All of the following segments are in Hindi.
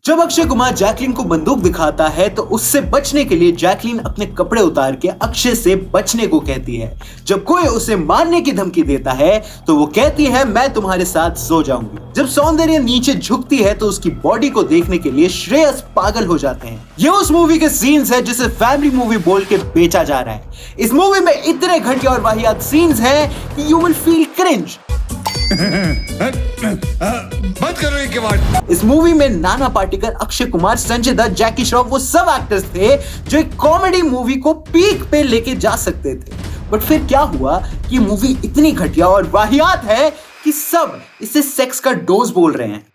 जब अक्षय कुमार जैकलीन को बंदूक दिखाता है तो उससे बचने के लिए जैकलीन अपने कपड़े उतार के अक्षय से बचने को कहती है। जब कोई उसे मारने की धमकी देता है तो वो कहती है मैं तुम्हारे साथ सो जाऊंगी। जब सौंदर्य नीचे झुकती है तो उसकी बॉडी को देखने के लिए श्रेयस पागल हो जाते हैं। ये उस मूवी के सीन्स है जिसे फैमिली मूवी बोल के बेचा जा रहा है। इस मूवी में इतने घटिया और वाहियात सीन्स हैं कि यू विल फील क्रिंज। बंद करो ये किवाड़। इस मूवी में नाना पाटेकर, अक्षय कुमार, संजय दत्त, जैकी श्रॉफ वो सब एक्टर्स थे जो एक कॉमेडी मूवी को पीक पे लेके जा सकते थे। बट फिर क्या हुआ कि मूवी इतनी घटिया और वाहियात है कि सब इसे सेक्स का डोज बोल रहे हैं।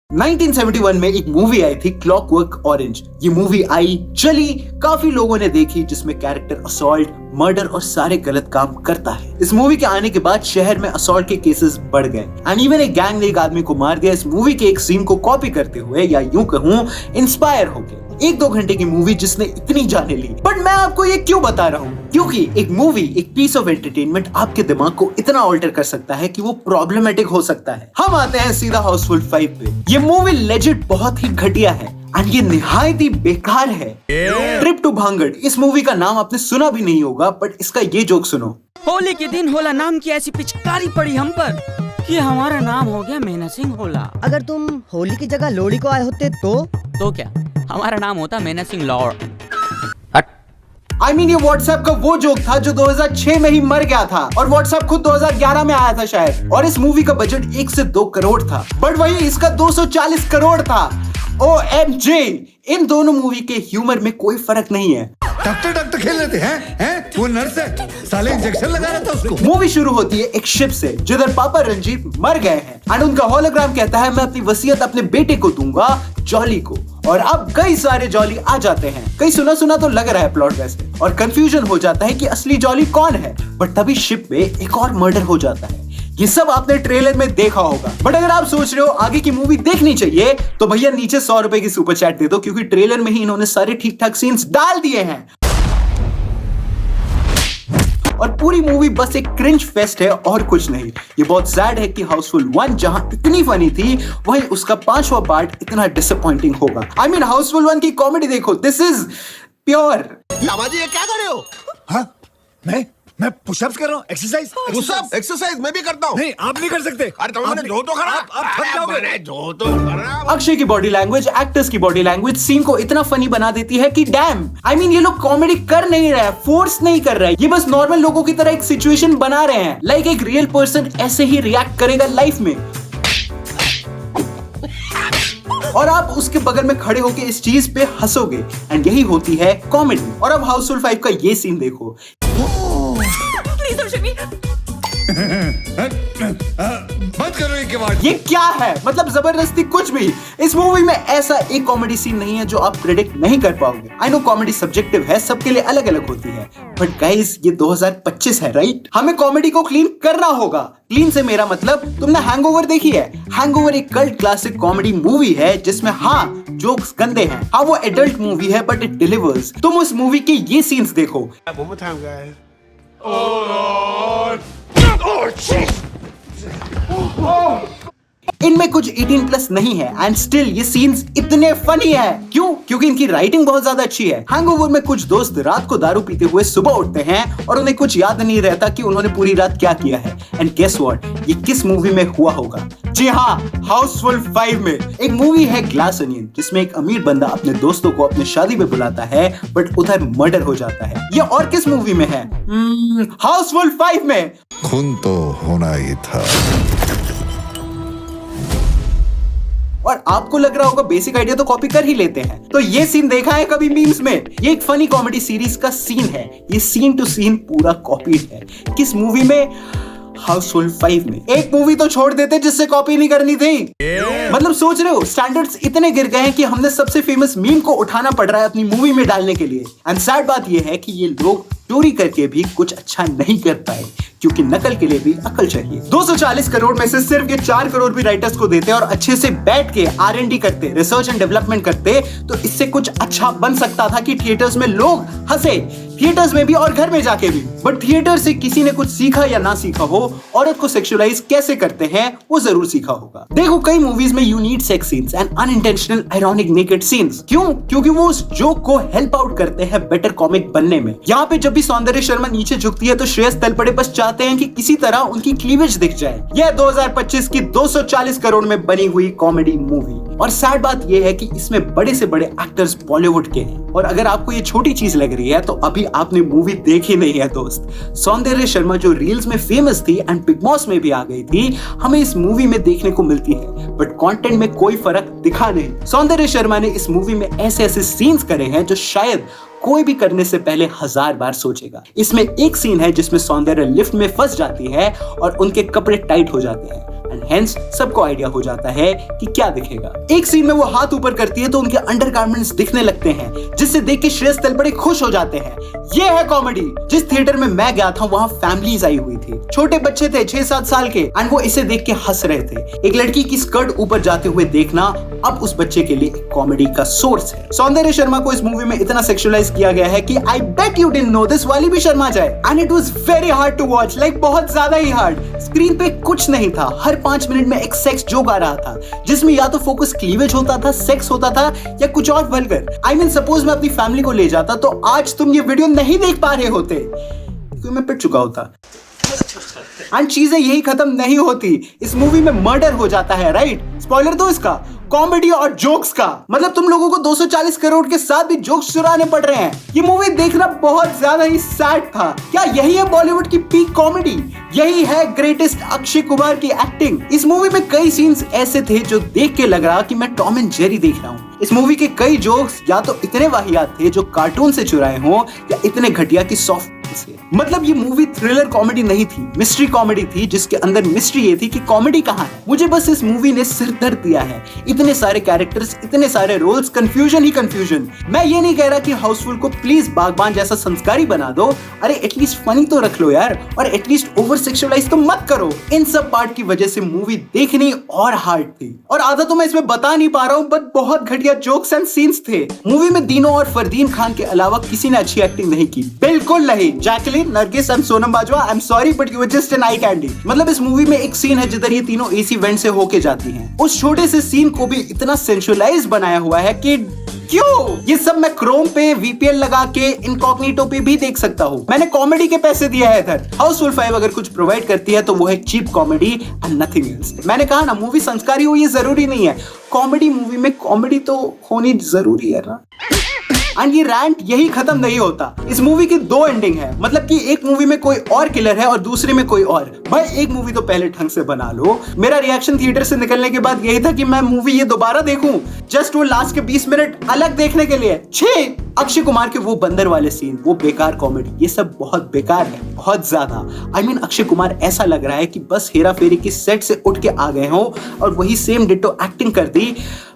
1971 में एक मूवी आई थी क्लॉकवर्क ऑरेंज। ये मूवी आई, चली, काफी लोगों ने देखी, जिसमें कैरेक्टर असॉल्ट, मर्डर और सारे गलत काम करता है। इस मूवी के आने के बाद शहर में असॉल्ट के केसेस बढ़ गए एंड इवन एक गैंग ने एक आदमी को मार दिया इस मूवी के एक सीन को कॉपी करते हुए, या यूं कहूं इंस्पायर होके। 1-2 घंटे की मूवी जिसने इतनी जाने ली। बट मैं आपको ये क्यों बता रहा हूँ? क्योंकि एक मूवी, एक पीस ऑफ एंटरटेनमेंट आपके दिमाग को इतना ऑल्टर कर सकता है कि वो प्रॉब्लमेटिक हो सकता है। हम आते हैं सीधा हाउसफुल 5 पे। ये मूवी लेजिट बहुत ही घटिया है एंड ये निहायत ही बेकार है। ट्रिप टू भांगड़, इस मूवी का नाम आपने सुना भी नहीं होगा, बट इसका ये जोक सुनो। होली के दिन होला नाम की ऐसी पिचकारी पड़ी हम पर कि हमारा नाम हो गया मेना सिंह होला। अगर तुम होली की जगह लोहड़ी को आए होते तो क्या हमारा नाम होता मेना सिंह लॉर्ड। I mean, ये व्हाट्सएप का वो जोक था जो 2006 में ही मर गया था और व्हाट्सएप खुद 2011 में आया था शायद। और इस मूवी का बजट 1 से 2 करोड़ था, बट वही इसका 240 करोड़ था। OMG! इन दोनों मूवी के ह्यूमर में कोई फर्क नहीं है। डॉक्टर खेल लेते हैं? वो नर्स है, साले इंजेक्शन लगा रहा था उसको। मूवी शुरू होती है एक शिप से जिधर पापा रंजीत मर गए हैं एंड उनका होलोग्राम कहता है मैं अपनी वसीयत अपने बेटे को दूंगा, जॉली को। और अब कई सारे जॉली आ जाते हैं। कई सुना तो लग रहा है प्लॉट वैसे, और कंफ्यूजन हो जाता है कि असली जॉली कौन है। बट तभी शिप पे एक और मर्डर हो जाता है। ये सब आपने ट्रेलर में देखा होगा। बट अगर आप सोच रहे हो आगे की मूवी देखनी चाहिए तो भैया नीचे 100 रुपए की सुपर चैट दे दो, क्योंकि ट्रेलर में ही इन्होंने सारे ठीक ठाक सीन्स डाल दिए हैं। और पूरी मूवी बस एक क्रिंज फेस्ट है और कुछ नहीं। ये बहुत सैड है कि हाउसफुल 1 जहां इतनी फनी थी वहीं उसका 5वां पार्ट इतना डिसअपॉइंटिंग होगा। I mean, हाउसफुल 1 की कॉमेडी देखो, दिस इज प्योर। लामाजी ये क्या कर रहे हो? हाँ? मैं पुशअप्स कर रहा हूँ, एक्सरसाइज मैं भी करता हूँ। नहीं, आप नहीं कर सकते। अरे तो मैंने जो तो करा, आप थक जाओगे। जो तो करा। अक्षय की बॉडी लैंग्वेज, एक्टर्स की बॉडी लैंग्वेज सीन को इतना फनी बना देती है कि डैम। I mean, ये लोग कॉमेडी कर नहीं रहे, फोर्स नहीं कर रहे, ये बस नॉर्मल लोगों की तरह एक सिचुएशन बना रहे हैं। लाइक एक रियल पर्सन ऐसे ही रिएक्ट करेगा लाइफ में, और आप उसके बगल में खड़े होकर इस चीज पे हंसोगे एंड यही होती है कॉमेडी। और अब हाउसफुल 5 का ये सीन देखो। बंद करो ये किवाड़। ये क्या है? मतलब जबरदस्ती कुछ भी। इस मूवी में ऐसा एक कॉमेडी सीन नहीं है जो आप प्रेडिक्ट नहीं कर पाओगे। आई नो कॉमेडी सब्जेक्टिव है, सबके लिए अलग अलग होती है, बट गाइस ये 2025 है, राइट? हमें कॉमेडी को क्लीन करना होगा। क्लीन से मेरा मतलब, तुमने हैंगओवर देखी है? हैंगओवर एक कल्ट क्लासिक कॉमेडी मूवी है जिसमें हाँ जोक्स गंदे हैं, हाँ वो एडल्ट मूवी है बट इट डिलीवर्स। तुम उस मूवी के ये सीन्स देखो। इनमें कुछ 18+ नहीं है एंड स्टिल ये सीन्स इतने फनी है। क्यों? क्योंकि इनकी राइटिंग बहुत ज्यादा अच्छी है। हैंगओवर में कुछ दोस्त रात को दारू पीते हुए सुबह उठते हैं और उन्हें कुछ याद नहीं रहता कि उन्होंने पूरी रात क्या किया है। एंड गेस व्हाट, ये किस मूवी में हुआ होगा? जी हाँ, हाउसफुल 5 में। एक मूवी है ग्लास अनियन जिसमें एक अमीर बंदा अपने दोस्तों को अपने शादी में बुलाता है बट उधर मर्डर हो जाता है। ये और किस मूवी में है? हाउसफुल 5 में। खून तो होना ही था। और आपको लग रहा होगा बेसिक आइडिया तो कॉपी कर ही लेते हैं, तो ये सीन देखा है कभी मीम्स में? ये एक फनी कॉमेडी सीरीज का सीन है। ये सीन टू सीन पूरा कॉपीड है। किस मूवी में? हाउसफुल 5 में। एक मूवी तो छोड़ देते जिससे कॉपी नहीं करनी थी। मतलब सोच रहे हो स्टैंडर्ड्स इतने गिर गए हैं कि हमने सबसे फेमस मीम को उठाना पड़ रहा है अपनी मूवी में डालने के लिए। एंड सैड बात ये है कि ये लोग चोरी करके भी कुछ अच्छा नहीं कर पाए, क्योंकि नकल के लिए भी अकल चाहिए। 240 करोड़ में से सिर्फ ये 4 करोड़ भी राइटर्स को देते और अच्छे से बैठ के R&D करते, रिसर्च एंड डेवलपमेंट करते, तो इससे कुछ अच्छा बन सकता था कि थिएटर्स में लोग हंसे, थिएटर्स में भी और घर में जाके भी। बट थिएटर से किसी ने कुछ सीखा या ना सीखा हो, औरत को सेक्सुअलाइज कैसे करते हैं वो जरूर सीखा होगा। देखो कई मूवीज में you need sex scenes and unintentional ironic naked scenes. क्यों? क्योंकि वो उस जोक को हेल्प आउट करते हैं बेटर कॉमिक बनने में। यहाँ पे जब भी सौंदर्य शर्मा नीचे झुकती है तो श्रेयस तलपड़े बस चाहते हैं कि किसी तरह उनकी क्लीवेज दिख जाए। यह 2025 की 240 करोड़ में बनी हुई कॉमेडी मूवी। और सैड बात यह है कि इसमें बड़े से बड़े एक्टर्स बॉलीवुड के हैं। और अगर आपको ये छोटी चीज लग रही है तो अभी आपने मूवी देखी नहीं है दोस्त। सौंदर्य शर्मा जो रील्स में फेमस थी एंड बिग बॉस में भी आ गई थी, हमें इस मूवी में देखने को मिलती है, बट कंटेंट में कोई फर्क दिखा नहीं। सौंदर्य शर्मा ने इस मूवी में ऐसे ऐसे सीन्स करे हैं जो शायद कोई भी करने से पहले 1000 बार सोचेगा। इसमें एक सीन है जिसमें सौंदर्य लिफ्ट में फंस जाती है और उनके कपड़े टाइट हो जाते हैं एंड हेंस सबको आइडिया हो जाता है कि क्या दिखेगा। एक सीन में वो हाथ ऊपर करती है तो उनके अंडरगारमेंट्स दिखने लगते हैं, जिससे देख के श्रेयस तलपड़े खुश हो जाते हैं। ये है कॉमेडी। जिस थिएटर में मैं गया था वहां फैमिलीज आई हुई थी, छोटे बच्चे थे 6-7 साल के एंड वो इसे देख के हंस रहे थे। एक लड़की की स्कर्ट ऊपर जाते हुए देखना अब उस बच्चे के लिए कॉमेडी का सोर्स है। सौंदर्य शर्मा को इस मूवी में इतना सेक्सुअलाइज किया गया है कि I bet you didn't know this वाली भी शर्मा जाए and it was very hard to watch, like बहुत ज्यादा ही हार्ड। स्क्रीन पे कुछ नहीं था, हर 5 मिनट में एक सेक्स जोक आ रहा था जिसमें या तो फोकस क्लीवेज होता था, सेक्स होता था या कुछ और वल्गर। आई मीन सपोज मैं अपनी फैमिली को ले जाता तो आज तुम ये वीडियो नहीं देख पा रहे होते क्योंकि मैं पिट चुका होता। एंड चीजें यही खत्म नहीं होती, इस मूवी में मर्डर हो जाता है, राइट? स्पॉइलर दो इसका, कॉमेडी और जोक्स का। मतलब तुम लोगों को 240 करोड़ के साथ भी जोक्स चुराने पड़ रहे हैं। ये मूवी देखना बहुत ज्यादा ही सैड था। क्या यही है बॉलीवुड की पीक कॉमेडी? यही है ग्रेटेस्ट अक्षय कुमार की एक्टिंग? इस मूवी में कई सीन्स ऐसे थे जो देख के लग रहा कि मैं टॉम एंड जेरी देख रहा हूँ। इस मूवी के कई जोक्स या तो इतने वाहियात थे जो कार्टून से चुराए हों या इतने घटिया की सॉफ्ट से। मतलब ये मूवी थ्रिलर कॉमेडी नहीं थी, मिस्ट्री कॉमेडी थी जिसके अंदर मिस्ट्री ये थी कि कॉमेडी कहाँ है। मुझे बस इस मूवी ने सिर दर्द दिया है। इतने सारे कैरेक्टर्स, इतने सारे रोल्स, कंफ्यूजन ही कंफ्यूजन। मैं ये नहीं कह रहा कि हाउसफुल को प्लीज बागबान जैसा संस्कारी बना दो, अरे एटलीस्ट फनी तो रख लो यार, और एटलीस्ट ओवर सेक्सुअलाइज तो मत करो। इन सब पार्ट की वजह से मूवी देखनी और हार्ड थी। और आधा तो मैं इसमें बता नहीं पा रहा हूँ, बट बहुत घटिया जोक्स एंड सीन्स थे। मूवी में दीनो और फरदीन खान के अलावा किसी ने अच्छी एक्टिंग नहीं की, बिल्कुल नहीं। Jacqueline, Nargis and Sonam Bajwa, I am sorry but you were just an eye candy. मतलब इस मूवी में एक सीन है जिधर ये तीनों एसी वेंट से होके जाती हैं। उस छोटे से सीन को भी इतना सेंसुअलाइज बनाया हुआ है कि क्यों? ये सब मैं क्रोम पे VPN लगा के इनकॉग्निटो पे भी देख सकता हूँ। मैंने कॉमेडी के पैसे दिए हैं इधर। हाउसफुल 5 अगर कुछ प्रोवाइड करती है तो वो है cheap comedy and nothing else. मैंने कहा ना, मूवी संस्कारी हो ये जरूरी नहीं है। कॉमेडी मूवी में कॉमेडी तो होनी जरूरी है ना। एंड ये रैंट यही खत्म नहीं होता। इस मूवी की 2 एंडिंग है, मतलब कि एक मूवी में कोई और किलर है और दूसरे में कोई और। भाई एक मूवी तो पहले ढंग से बना लो। मेरा रिएक्शन थिएटर से निकलने के बाद यही था कि मैं मूवी ये दोबारा देखूं, जस्ट वो लास्ट के 20 मिनट अलग देखने के लिए। छे अक्षय कुमार के वो बंदर वाले सीन, वो बेकार कॉमेडी, ये सब बहुत बेकार है, बहुत ज्यादा। आई मीन अक्षय कुमार ऐसा लग रहा है कि बस हेरा फेरी की सेट से उठ के आ गए हो और वही सेम डिट्टो एक्टिंग कर दी,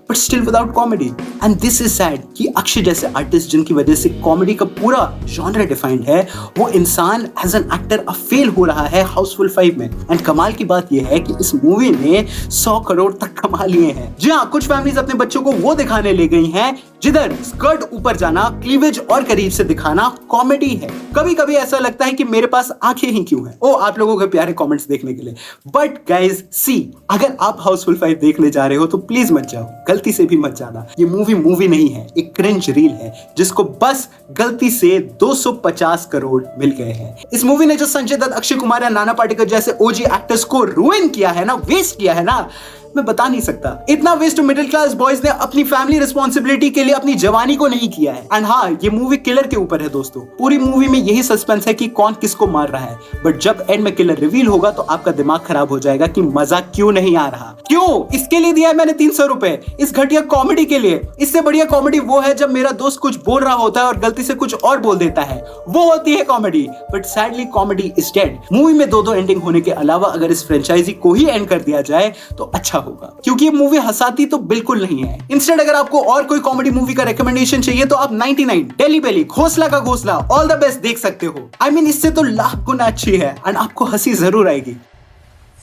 but still without comedy. And this is sad कि अक्षय जैसे आर्टिस्ट जिनकी वजह से कॉमेडी का पूरा जॉनर डिफाइंड है, वो इंसान एज एन एक्टर अब फेल हो रहा है हाउसफुल 5 में। एंड कमाल की बात यह है कि इस मूवी ने 100 करोड़ तक कमा लिए हैं। जी हाँ, कुछ फैमिलीज अपने बच्चों को वो दिखाने ले गई हैं जिधर स्कर्ट ऊपर जाना, क्लीवेज और करीब से दिखाना कॉमेडी है। कभी कभी ऐसा लगता है कि मेरे पास आंखें ही क्यों हैं। ओ, आप लोगों के प्यारे कमेंट्स देखने के लिए। बट गाइज सी, अगर आप हाउसफुल 5 देखने जा रहे हो तो प्लीज मत जाओ, गलती से भी मत जाना। ये मूवी नहीं है, एक क्रिंज रील है जिसको बस गलती से 250 करोड़ मिल गए हैं। इस मूवी ने जो संजय दत्त, अक्षय कुमार या नाना पाटेकर जैसे ओजी एक्टर्स को रुइन किया है ना, वेस्ट किया है ना, मैं बता नहीं सकता। इतना वेस्ट मिडिल क्लास बॉयज ने अपनी फैमिली रिस्पॉन्सिबिलिटी के लिए अपनी जवानी को नहीं किया है। एंड हाँ, ये मूवी किलर के ऊपर है दोस्तों। पूरी मूवी में यही सस्पेंस है कि कौन किसको मार रहा है, बट जब एंड में किलर रिवील होगा तो आपका दिमाग खराब हो जाएगा कि मजा क्यों नहीं आ रहा। क्यों? इसके लिए दिया है मैंने 300 रुपए, इस घटिया कॉमेडी के लिए। इससे बढ़िया कॉमेडी वो है जब मेरा दोस्त कुछ बोल रहा होता है और गलती से कुछ और बोल देता है, वो होती है comedy. But sadly comedy is dead. Movie में 2 एंडिंग होने के अलावा अगर इस फ्रेंचाइजी को ही एंड कर दिया जाए तो अच्छा होगा, क्योंकि ये मूवी हंसाती तो बिल्कुल नहीं है। इंस्टेड अगर आपको और कोई कॉमेडी मूवी का रिकमेंडेशन चाहिए तो आप 99, दिल्ली बेली, घोसला का घोसला, ऑल द बेस्ट देख सकते हो। I mean, इससे तो लाख गुना अच्छी है एंड आपको हंसी जरूर आएगी।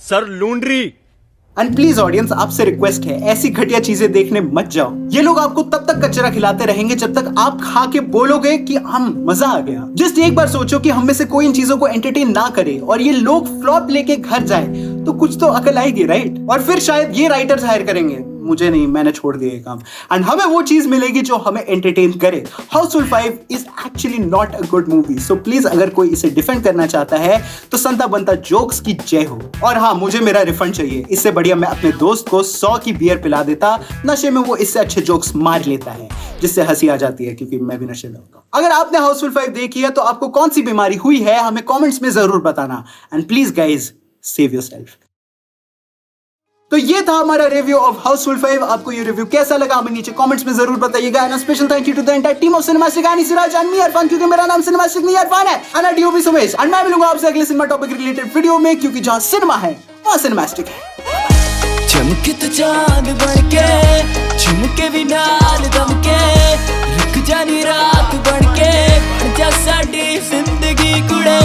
सर लूंड्री। एंड प्लीज ऑडियंस, आपसे रिक्वेस्ट है, ऐसी घटिया चीजें देखने मत जाओ। ये लोग आपको तब तक कचरा खिलाते रहेंगे जब तक आप खा के बोलोगे कि हम मजा आ गया। जस्ट एक बार सोचो कि हम में से कोई इन चीजों को एंटरटेन ना करे और ये लोग फ्लॉप लेके घर जाए तो कुछ तो अकल आएगी, राइट? और फिर शायद ये राइटर्स हायर करेंगे, मुझे नहीं, मैंने छोड़ दिया काम, एंड हमें वो चीज मिलेगी जो हमें एंटरटेन करे। Housefull 5 is actually not a good movie, so please अगर कोई इसे डिफेंड करना चाहता है तो संता बनता जोक्स की जय हो। और हाँ, मुझे मेरा रिफंड चाहिए, इससे बढ़िया मैं अपने दोस्त को 100 की बियर पिला देता। नशे में वो इससे अच्छे जोक्स मार लेता है जिससे हंसी आ जाती है, क्योंकि मैं भी नशे में होता हूँ। अगर आपने हाउसफुल 5 देखी है तो आपको कौन सी बीमारी हुई है हमें कॉमेंट्स में जरूर बताना। And please guys, save yourself. तो ये था हमारा रिव्यू ऑफ हाउसफुल 5। आपको ये रिव्यू कैसा लगा हमें नीचे कमेंट्स में जरूर बताइएगा। And special thank you to the entire team of Cinemastic, यानी सिराज एंड मी इरफान, क्योंकि मेरा नाम सिनेमास्टिक नहीं इरफान है। And DOP Sumesh. एंड मैं मिलूंगा आपसे अगले सिनेमा टॉपिक रिलेटेड वीडियो में, क्योंकि जहां सिनेमा है वहां सिनेमास्टिक है। चमके तो चांद बनके, झुमके भी नाल दमके, रुक जानी रात बनके, बन जा साडी जिंदगी कुड़े।